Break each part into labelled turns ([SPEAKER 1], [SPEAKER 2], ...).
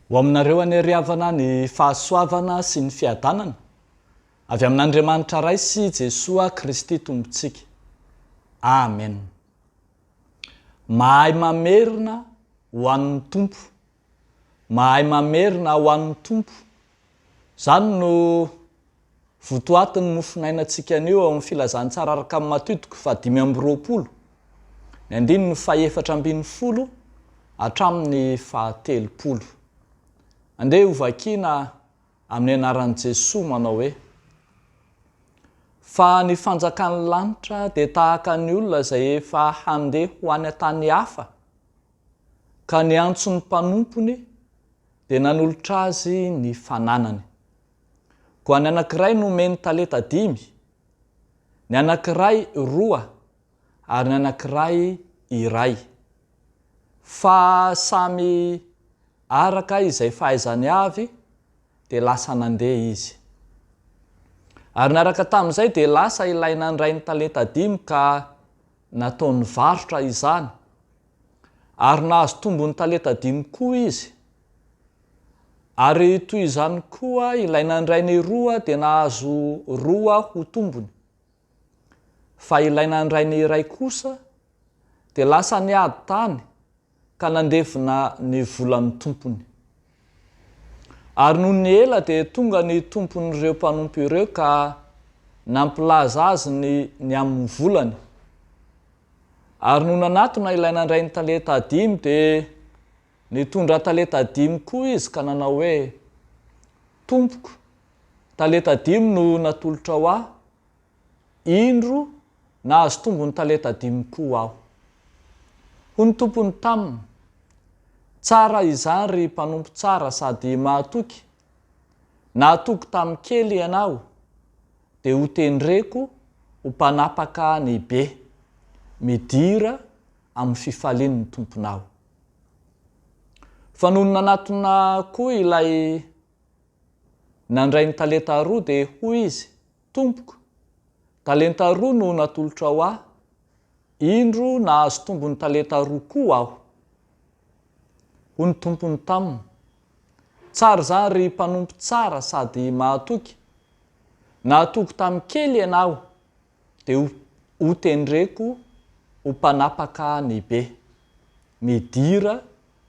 [SPEAKER 1] Ho aminareo anyriavana ny fahasoavana sy ny fiadanana avy amin'Andriamanitra ray sy Jesoa Kristy tompontsika. Amen. Mahay mamerina ho an'ny Tompo. Mahay mamerina ho an'ny Tompo. Zany no votoatin'ny mofinainantsika anio ao amin'ny filazantsara araka amin'ny Matitiko 5:20, ny 2:4 hatramin'ny 7:30. Andeha ho vakiana amin'ny anaran'i Jesoa manao hoe: fa ny fanjakan'ny lanitra dia tahaka ny olona izay efa handeha ho any an-tany hafa, ka ny antso ny mpanompony dia nanolotra azy ny fananany. Koa ny anankiray nomeny talenta 5, ny anankiray 2 ary ny anankiray 1, fa samy araka izay fahaizany avy dia lasa nandeha izy. Ary naraka tamin'izay dia lasa ilaina ny ray ny talenta 5 ka nataony varotra izany, ary nahazo tombony talenta 5 koa izy. Ary toy izany koa ilaina ny ray ny 2 dia nahazo 2 ho tombony. Fa ilaina ny ray ny 1 kosa dia lasa niady tany ka nandevina ny volan'ny tompony. Ary noho ny ela dia tonga ny tompon'ireo mpanompo ireo ka nampilaza azy ny amin'ny volany. Ary noho nanatona ilaina ny ray ny talenta 5 dia nitondra talenta 5 koa izy ka nanao hoe: Tompoko, talenta 5 no natolotra ho aho, indro nahazo tombony talenta 5 koa aho. Ho ny tompony taminy: tsara izany ry mpanompo tsara sady mahatoky. Nahatoky tamin'ny kely ianao, dia ho tendreko ho mpanapaka ny be. Midira amin'ny fifalian'ny tomponao. Fa noho ny nanatona koa ilay nandray ny talenta 2 dia hoy izy: Tompoko, talenta 2 no natolotra ho aho, indro nahazo tombony talenta 2 koa aho. Ho ny tompony taminy: tsara izany ry mpanompo tsara sady mahatoky. Nahatoky tamin'ny kely ianao, dia ho tendreko ho mpanapaka ny be. Midira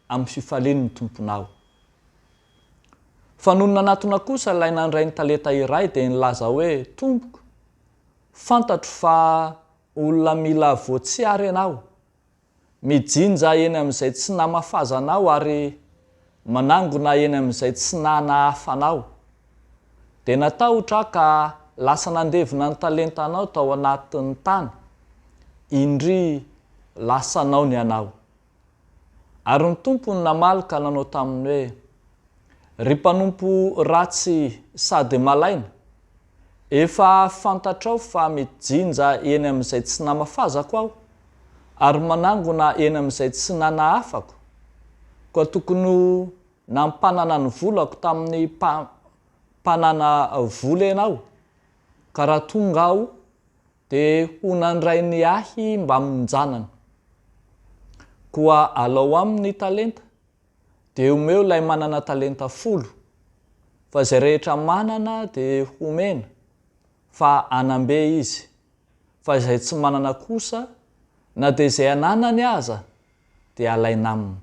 [SPEAKER 1] amin'ny fifalian'ny tomponao. Fa noho ny nanatona kosa ilay nandray ny talenta 1 dia nilaza hoe: Tompoko, fantatro fa olona mila voatsiary ianao, mijinja eny amin'izay tsy namafazanao ary manangona eny amin'izay tsy nanahafanao. Dia natahotra ka lasa nandevina ny talentanao tao anatin'ny tany, indry lasanao ny anao. Ary ny tompony namaly ka nanao taminy hoe: ry mpanompo ratsy sady malaina, efa fantatrao fa mijinja eny amin'izay tsy namafazako aho ary manangona eny amin'izay tsy nanahafako, koa tokony nampanana ny volako tamin'ny mpanana vola ianao, ka raha tonga aho dia ho nandray ny ahy mba minjanana. Koa alao amin'ny talenta dia omeo ilay manana talenta 10, fa izay rehetra manana dia homena fa anambe izy, fa izay tsy manana kosa na dia izay ananany aza dia alaina aminy.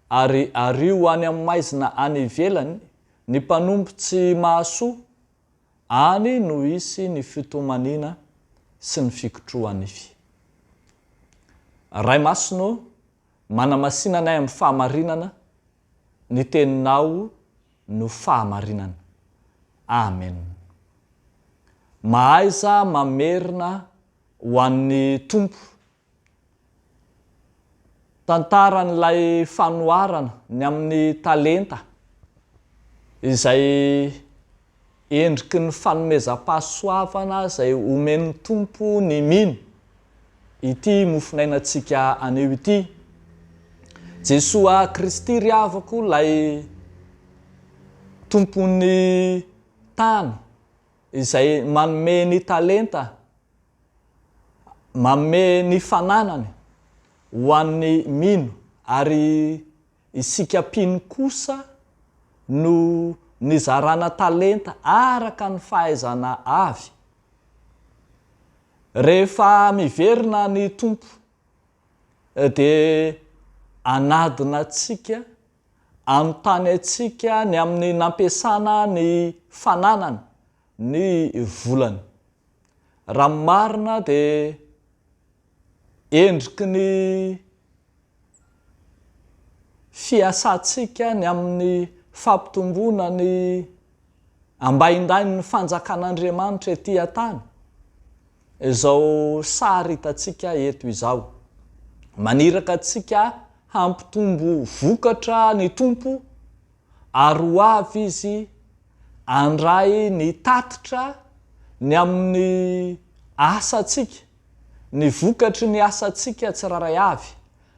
[SPEAKER 1] Ary ario any amin'ny maizina any ivelany ny mpanompo tsy mahasoa, any no isy ny fitomaniana sy ny fikotrohan'ify. Ray masino, manamasinanay amin'ny fahamarinana, ny teninao no fahamarinana. Amen. Mahaiza mamerina ho an'ny Tompo. Tantaran'ilay fanoharana ny amin'ny talenta izay endriky ny fanomezam-pahasoavana izay omen'ny Tompo ny mino ity mofinainantsika anio ity. Jesoa Kristy ry havako, ilay tompon'ny tany izay manome ny talenta, manome ny fananany ho an'ny mino, ary isika mpino kosa no nizarana talenta araka ny fahaizana avy. Rehefa miverina ny tompo dia anadina atsika, anontany atsika ny amin'ny nampiasana ny fananana ny volany. Raha marina dia endriky ny fiasantsika ny amin'ny fampitomboana ny ambaindainy ny fanjakan'Andriamanitra ety an-tany. Izao sary hitantsika eto izao. Maniraka atsika hampitombo vokatra ny tompo, ary ho avy izy andray ny tatitra ny amin'ny asantsika, ny vokatry ny asantsika tsiraray avy,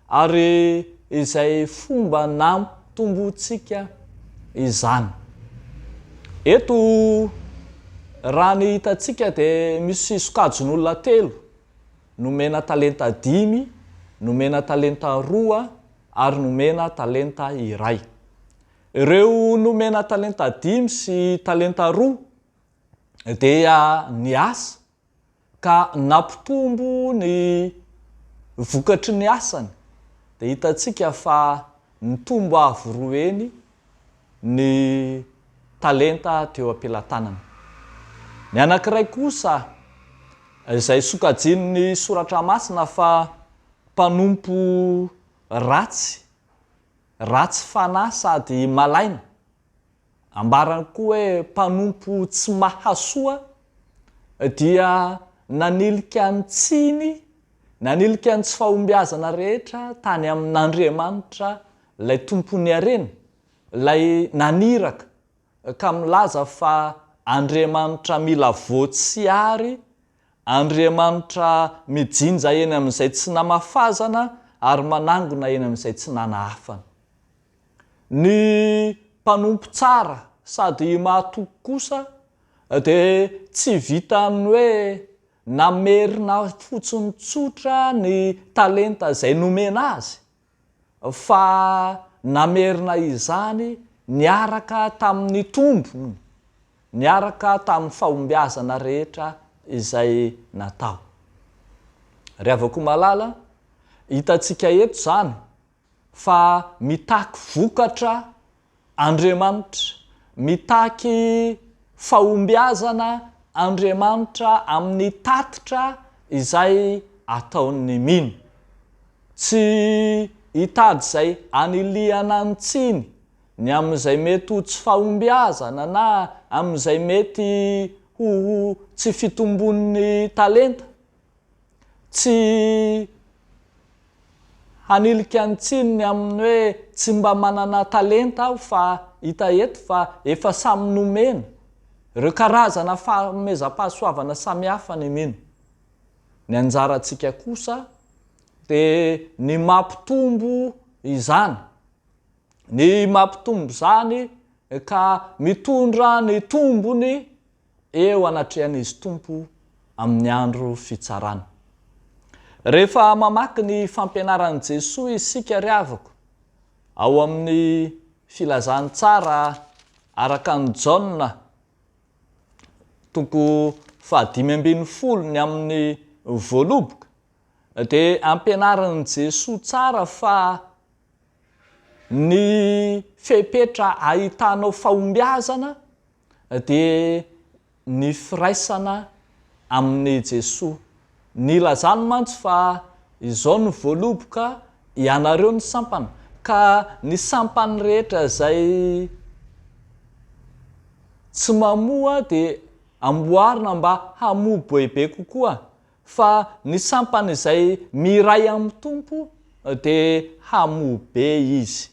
[SPEAKER 1] ary izay fomba nampitombotsika izany. Eto raha ny hitantsika dia misy sokajin'olona 3 nomena talenta 5, nomena talenta 2 ary nomena talenta 1. Ireo nomena talenta 5 sy talenta 2 dia ny asa ka nampitombo ny vokatry ny asany. Dia hitantsika fa nitombo avy roeny ny talenta teo am-pelantanana. Ny anankiray kosa izay sokajian'ny soratra masina fa mpanompo ratsy fanahy sady malaina, ambarany koa hoe mpanompo tsy mahasoa, dia nanilika ny tsiny, nanilika ny tsy fahombiazana rehetra tany amin'Andriamanitra ilay tompony harena, ilay naniraka ka milaza fa Andriamanitra mila voatsiary, Andriamanitra mijinja eny amin'izay tsy namafazana ary manangona eny amin'izay tsy nanahafana. Ny mpanompo tsara sady mahatoky kosa dia tsy vita amin'ny hoe namerina fotsiny tsotra ny talenta izay nomena azy, fa namerina izany niaraka tamin'ny tombony, niaraka tamin'ny fahombiazana rehetra izay natao. Ry havako malala, hitantsika eto zany fa mitaky vokatra Andriamanitra, mitaky fahombiazana Andriamanitra amin'ny tatitra izay ataony mino. Tsy hitady izay anilihana ny tsiny, ny amin'izay mety ho tsy fahombiazana na amin'izay mety ho tsy fitombon'ny talenta. Tsy hanilika ny tsiny amin'ny hoe tsy mba manana talenta aho, fa hita eto fa efa samy nomena. Ireo karazana fanomezam-pahasoavana samihafa ny mino. Ny anjarantsika kosa dia ny mampitombo izany. Ny mampitombo izany ka mitondra ny tombony eo anatrehan'izy tompo amin'ny andro fitsarana. Rehefa mamaky ny fampianaran'i Jesoa isika ry havako, ao amin'ny filazany tsara araka ny Jaona 5:12 ny amin'ny 20, dia ampianaran'i Jesoa tsara fa ny fepetra ahitanao fahombiazana dia ny firaisana amin'ny Jesoa. Nilazany mantsy fa izao ny voaloboka ianareo ny sampana, ka ny sampany rehetra izay tsy mamoa dia amboarina mba hamoa bebe kokoa, fa ny sampany izay miray amin'ny tompo dia hamoa be izy.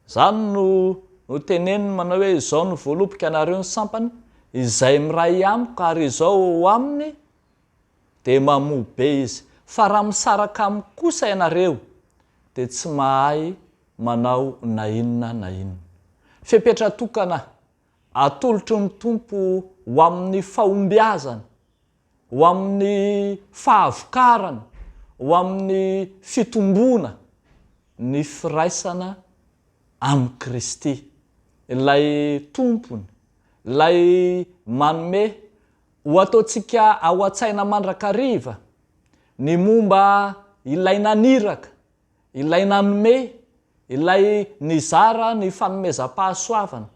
[SPEAKER 1] Zany no teneniny manao hoe izao ny voaloboka ianareo ny sampany izay miray amiko ary izao aminy dia mamoa be izy. Fa raha misaraka amiko kosa ianareo dia tsy mahay manao na inona na inona. Fepetra tokana atolotry ny tompo ho amin'ny fahombiazana, ho amin'ny fahavokarana, ho amin'ny fitombona, ny firaisana amin'ny Kristy. ilay tompony, ilay manome ho ataontsika ao an-tsaina mandrakariva ny momba ilay naniraka, ilay nanome, ilay nizara ny fanomezam-pahasoavana,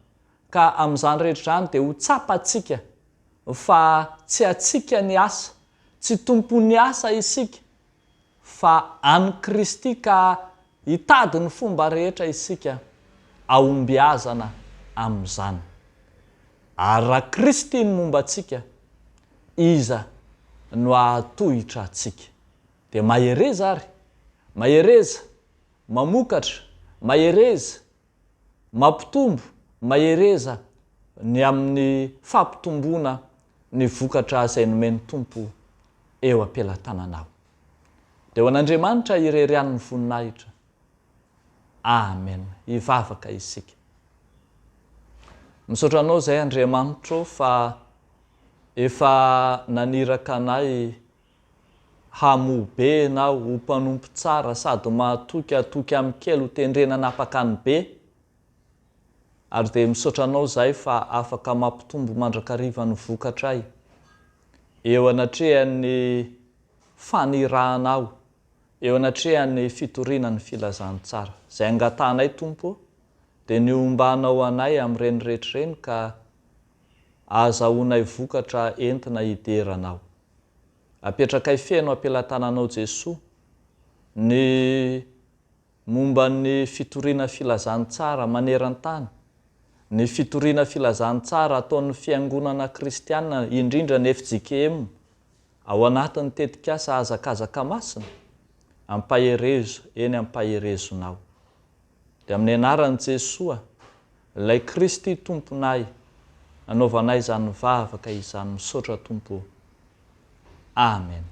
[SPEAKER 1] ka amin'izany rehetra zany dia ho tsapatsika fa tsy atsika ny asa, tsy tompony asa isika, fa any Kristy ka hitady ny fomba rehetra isika aombiazana amin'izany. Ary raha Kristy ny momba atsika, iza no ahatohitra atsika. Dia mahereza ary, mahereza, mamokatra, mahereza, mampitombo, mahereza ny amin'ny fampitomboana ny vokatra izay nomeny Tompo eo am-pelatananao. Dia ho an'Andriamanitra irerian'ny voninahitra. Amen. Hivavaka isika. Misaotra anao izay Andriamanitra fa efa naniraka anay hamobe na ho mpanompo tsara sady mahatoky atoky amin'ny kely ho tendrena napaka ny be. Ary dia misaotra anao izay fa afaka mampitombo mandrakariva ny vokatray eo anatrehan'ny fanirahanao, eo anatrehan'ny fitoriana ny filazantsara. Izay angatanay Tompo dia ny ombanao anay amin'ireny rehetrareny ka azahoanay vokatra entina hideranao. Apetrakay feno am-pelatananao Jesoa ny momba ny fitoriana filazantsara maneran-tany, ny fitoriana filazantsara ataon'ny fiangonana kristiana indrindra ny FJKM ao anatin'ny tetikasa hazakazaka masina, ampaherezo eny ampaherezonao. Dia amin'ny anaran'i Jesoa, ilay Kristy Tomponay, anaovanay izany vavaka izany misaotra Tompo. Amen.